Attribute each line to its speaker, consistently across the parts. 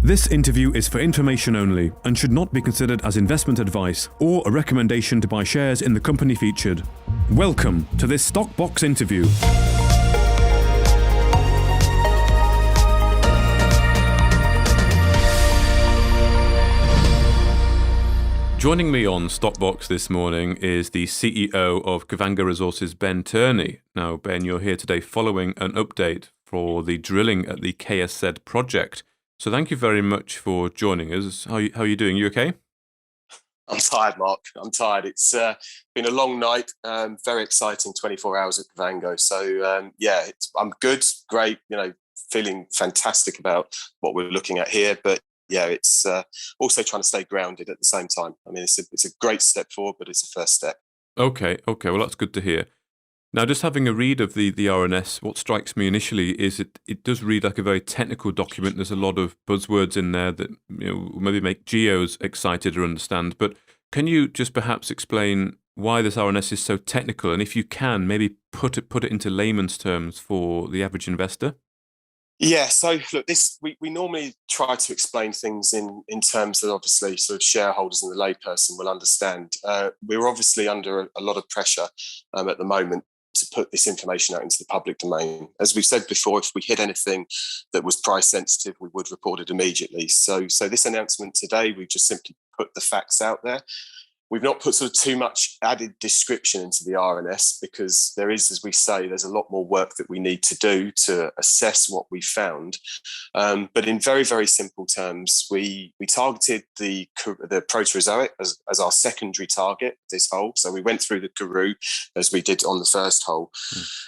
Speaker 1: This interview is for information only and should not be considered as investment advice or a recommendation to buy shares in the company featured. Welcome to this Stockbox interview. Joining me on Stockbox this morning is the CEO of Kavango Resources, Ben Turney. Now, Ben, you're here today following an update for the drilling at the KSZ project. So thank you very much for joining us. How are you doing? You okay?
Speaker 2: I'm tired, Mark. I'm tired. It's been a long night. Very exciting 24 hours at Kavango. So, I'm good, great, feeling fantastic about what we're looking at here. But yeah, it's also trying to stay grounded at the same time. I mean, it's a great step forward, but it's a first step.
Speaker 1: Okay. Well, that's good to hear. Now, just having a read of the RNS, what strikes me initially is it does read like a very technical document. There's a lot of buzzwords in there that maybe make geos excited to understand. But can you just perhaps explain why this RNS is so technical, and if you can, maybe put it into layman's terms for the average investor?
Speaker 2: Yeah, so look, we normally try to explain things in terms that obviously sort of shareholders and the layperson will understand. We're obviously under a lot of pressure at the moment to put this information out into the public domain. As we've said before, if we hit anything that was price sensitive, we would report it immediately. So this announcement today, we've just simply put the facts out there. We've not put sort of too much added description into the RNS because there is, as we say, there's a lot more work that we need to do to assess what we found. But in very, very simple terms, we targeted the Proterozoic as our secondary target, this hole. So we went through the Karoo as we did on the first hole.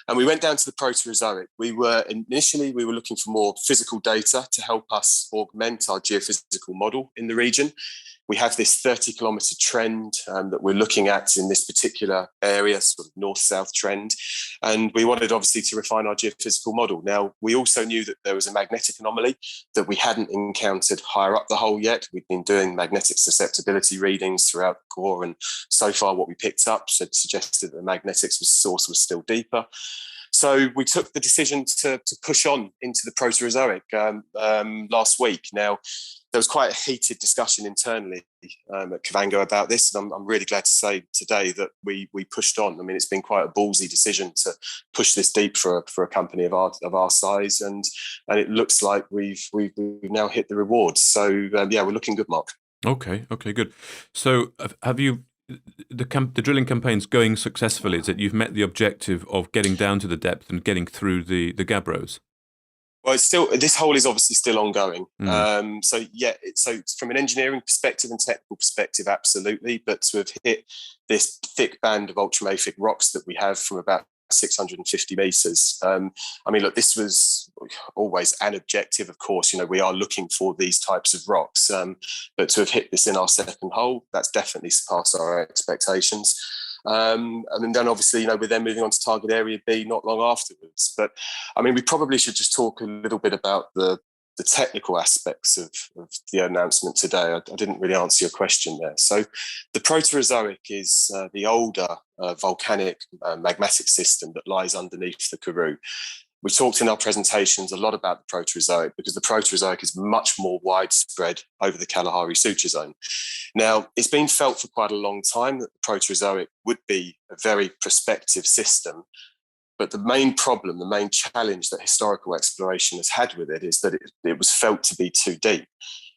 Speaker 2: And we went down to the Proterozoic. We were looking for more physical data to help us augment our geophysical model in the region. We have this 30-kilometre trend that we're looking at in this particular area, sort of north-south trend. And we wanted, obviously, to refine our geophysical model. Now, we also knew that there was a magnetic anomaly that we hadn't encountered higher up the hole yet. We'd been doing magnetic susceptibility readings throughout the core, and so far what we picked up suggested that the magnetic source was still deeper. So we took the decision to push on into the Proterozoic last week. Now, there was quite a heated discussion internally at Kavango about this, and I'm really glad to say today that we pushed on. I mean, it's been quite a ballsy decision to push this deep for a company of our size, and it looks like we've now hit the rewards. So we're looking good, Mark.
Speaker 1: Okay, good. So have you? The drilling campaign's going successfully. Is it you've met the objective of getting down to the depth and getting through the gabbros?
Speaker 2: Well, this hole is obviously still ongoing. So from an engineering perspective and technical perspective, absolutely. But to have hit this thick band of ultramafic rocks that we have from about 650 metres. Look, this was always an objective, of course. We are looking for these types of rocks. But to have hit this in our second hole, that's definitely surpassed our expectations. And then obviously, we're then moving on to target area B not long afterwards. But we probably should just talk a little bit about the technical aspects of the announcement today. I didn't really answer your question there. So the Proterozoic is the older volcanic magmatic system that lies underneath the Karoo. We talked in our presentations a lot about the Proterozoic because the Proterozoic is much more widespread over the Kalahari Suture Zone. Now, it's been felt for quite a long time that the Proterozoic would be a very prospective system, but the main problem, the main challenge that historical exploration has had with it is that it was felt to be too deep.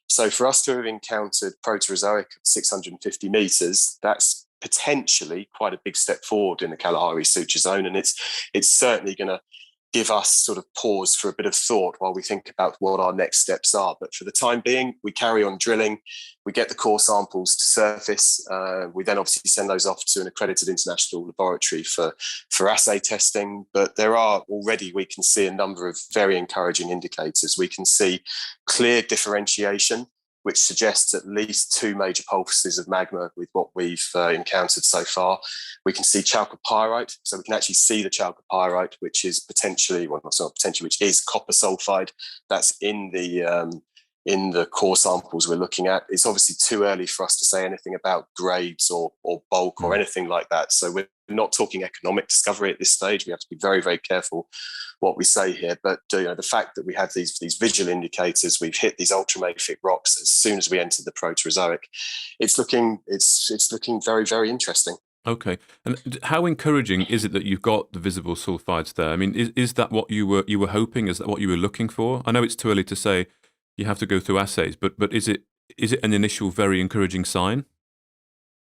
Speaker 2: So for us to have encountered Proterozoic at 650 metres, that's potentially quite a big step forward in the Kalahari Suture Zone, and it's certainly going to give us sort of pause for a bit of thought while we think about what our next steps are. But for the time being, we carry on drilling, we get the core samples to surface, we then obviously send those off to an accredited international laboratory for assay testing. But there are already, we can see a number of very encouraging indicators. We can see clear differentiation, which suggests at least two major pulses of magma with what we've encountered so far. We can see chalcopyrite, so we can actually see the chalcopyrite, which is which is copper sulfide. That's in the in the core samples we're looking at. It's obviously too early for us to say anything about grades or bulk or anything like that. So we're not talking economic discovery at this stage. We have to be very, very careful what we say here. But the fact that we have these visual indicators, we've hit these ultramafic rocks as soon as we enter the Proterozoic, it's looking very, very interesting.
Speaker 1: Okay, and how encouraging is it that you've got the visible sulfides there? I mean, is that what you were hoping? Is that what you were looking for? I know it's too early to say. You have to go through assays, but is it an initial very encouraging sign?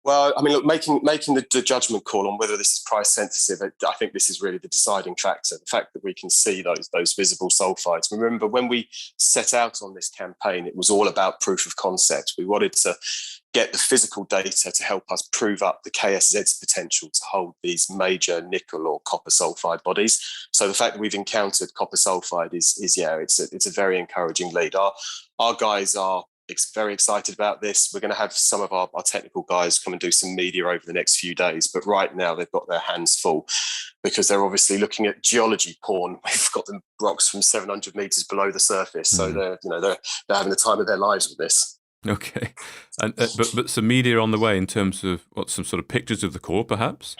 Speaker 2: Well, I mean, look, making the judgment call on whether this is price sensitive, I think this is really the deciding factor. The fact that we can see those visible sulfides. Remember, when we set out on this campaign, it was all about proof of concept. We wanted to get the physical data to help us prove up the KSZ's potential to hold these major nickel or copper sulfide bodies. So the fact that we've encountered copper sulfide it's a very encouraging lead. Our guys are very excited about this. We're going to have some of our technical guys come and do some media over the next few days, but right now they've got their hands full because they're obviously looking at geology porn. We've got them rocks from 700 meters below the surface, so they're having the time of their lives with this.
Speaker 1: Okay, and but some media on the way in terms of some sort of pictures of the core, perhaps.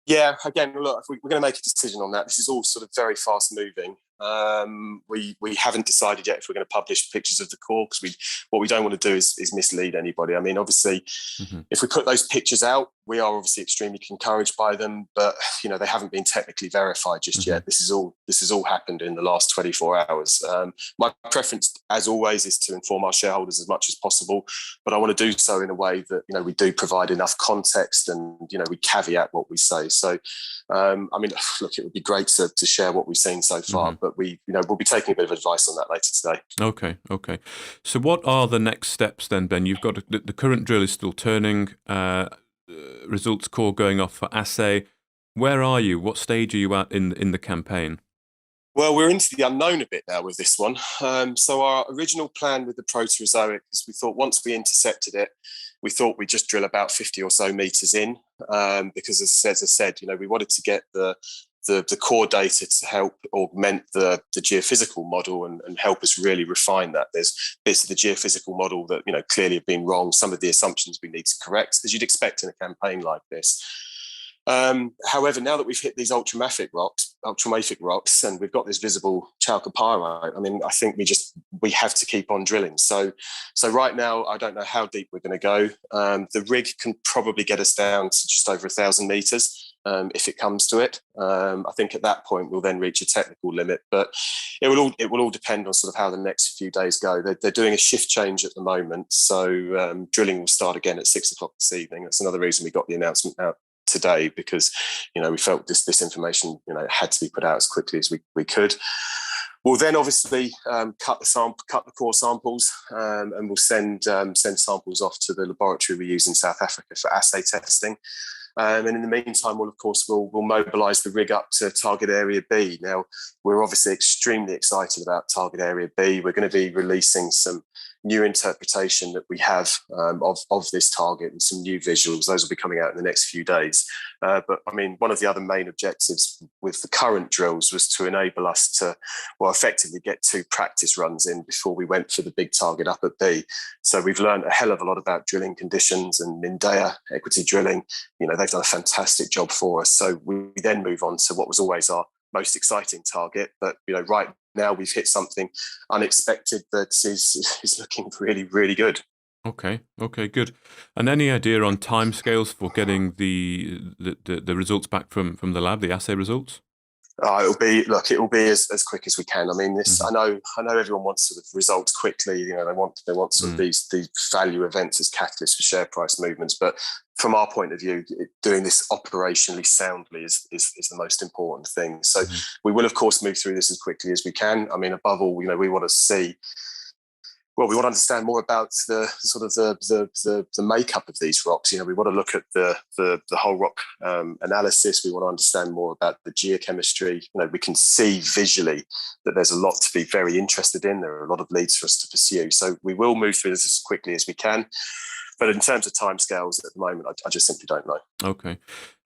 Speaker 2: Yeah, again, look, we're going to make a decision on that. This is all sort of very fast moving. We haven't decided yet if we're going to publish pictures of the core, because what we don't want to do is mislead anybody. I mean, obviously, if we put those pictures out, we are obviously extremely encouraged by them, but they haven't been technically verified just yet. This is all happened in the last 24 hours. My preference, as always, is to inform our shareholders as much as possible, but I want to do so in a way that we do provide enough context and we caveat what we say. So, I mean, look, it would be great to share what we've seen so far, but we'll be taking a bit of advice on that later today.
Speaker 1: Okay. So, what are the next steps then, Ben? You've got the current drill is still turning. Results core going off for assay. Where are you? What stage are you at in the campaign?
Speaker 2: Well, we're into the unknown a bit now with this one. So our original plan with the Proterozoic is we thought once we intercepted it, we thought we'd just drill about 50 or so meters in, because as I said, we wanted to get the core data to help augment the geophysical model and help us really refine that. There's bits of the geophysical model that clearly have been wrong. Some of the assumptions we need to correct, as you'd expect in a campaign like this. However, now that we've hit these ultramafic rocks, and we've got this visible chalcopyrite, I mean, I think we have to keep on drilling. So right now, I don't know how deep we're going to go. The rig can probably get us down to just over 1,000 meters. If it comes to it, I think at that point we'll then reach a technical limit. But it will all depend on sort of how the next few days go. They're doing a shift change at the moment, so drilling will start again at 6 o'clock this evening. That's another reason we got the announcement out today, because we felt this information had to be put out as quickly as we could. We'll then obviously cut the core samples, and we'll send samples off to the laboratory we use in South Africa for assay testing. And in the meantime, we'll mobilise the rig up to Target Area B. Now, we're obviously extremely excited about Target Area B. We're going to be releasing some new interpretation that we have of this target and some new visuals. Those will be coming out in the next few days. But I mean, one of the other main objectives with the current drills was to enable us to, effectively get 2 practice runs in before we went for the big target up at B. So we've learned a hell of a lot about drilling conditions, and Mindea equity drilling, they've done a fantastic job for us. So we then move on to what was always our most exciting target. But right now we've hit something unexpected that is looking really, really good.
Speaker 1: Okay, good. And any idea on timescales for getting the results back from the lab, the assay results?
Speaker 2: It will be as quick as we can. I mean, this. I know everyone wants sort of results quickly. They want sort of these value events as catalysts for share price movements. But from our point of view, doing this operationally soundly is the most important thing. So we will, of course, move through this as quickly as we can. I mean, above all, we want to see. Well, we want to understand more about the sort of the makeup of these rocks. We want to look at the whole rock analysis. We want to understand more about the geochemistry. We can see visually that there's a lot to be very interested in. There are a lot of leads for us to pursue. So we will move through this as quickly as we can. But in terms of timescales at the moment, I just simply don't know.
Speaker 1: Okay.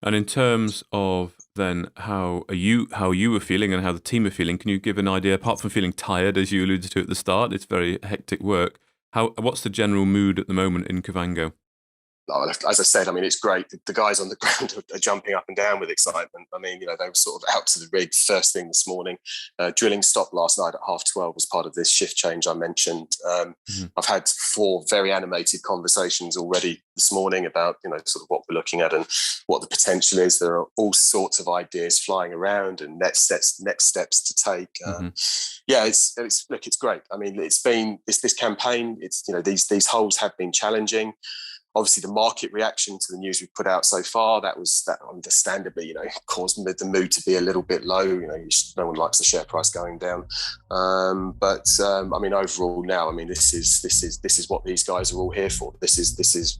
Speaker 1: And in terms of then how you were feeling and how the team are feeling, can you give an idea, apart from feeling tired, as you alluded to at the start, it's very hectic work, what's the general mood at the moment in Kavango?
Speaker 2: As I said, I mean, it's great. The guys on the ground are jumping up and down with excitement. I mean, they were sort of out to the rig first thing this morning. Drilling stopped last night at 12:30 as part of this shift change I mentioned. I've had 4 very animated conversations already this morning about, sort of what we're looking at and what the potential is. There are all sorts of ideas flying around and next steps to take. It's great. I mean, it's been this campaign. It's these holes have been challenging. Obviously, the market reaction to the news we've put out so far, that understandably, caused the mood to be a little bit low. No one likes the share price going down. I mean, overall now, I mean, this is what these guys are all here for. This is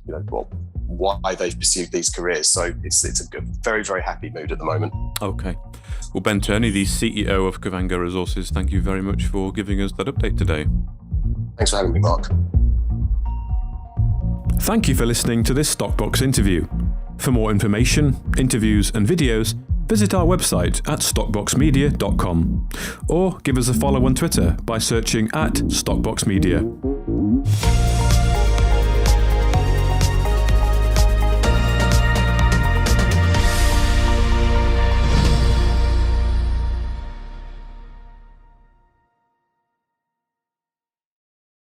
Speaker 2: why they've pursued these careers. So it's a good, very, very happy mood at the moment.
Speaker 1: Okay. Well, Ben Turney, the CEO of Kavango Resources, thank you very much for giving us that update today.
Speaker 2: Thanks for having me, Mark.
Speaker 1: Thank you for listening to this Stockbox interview. For more information, interviews and videos, visit our website at stockboxmedia.com or give us a follow on Twitter by searching @StockboxMedia.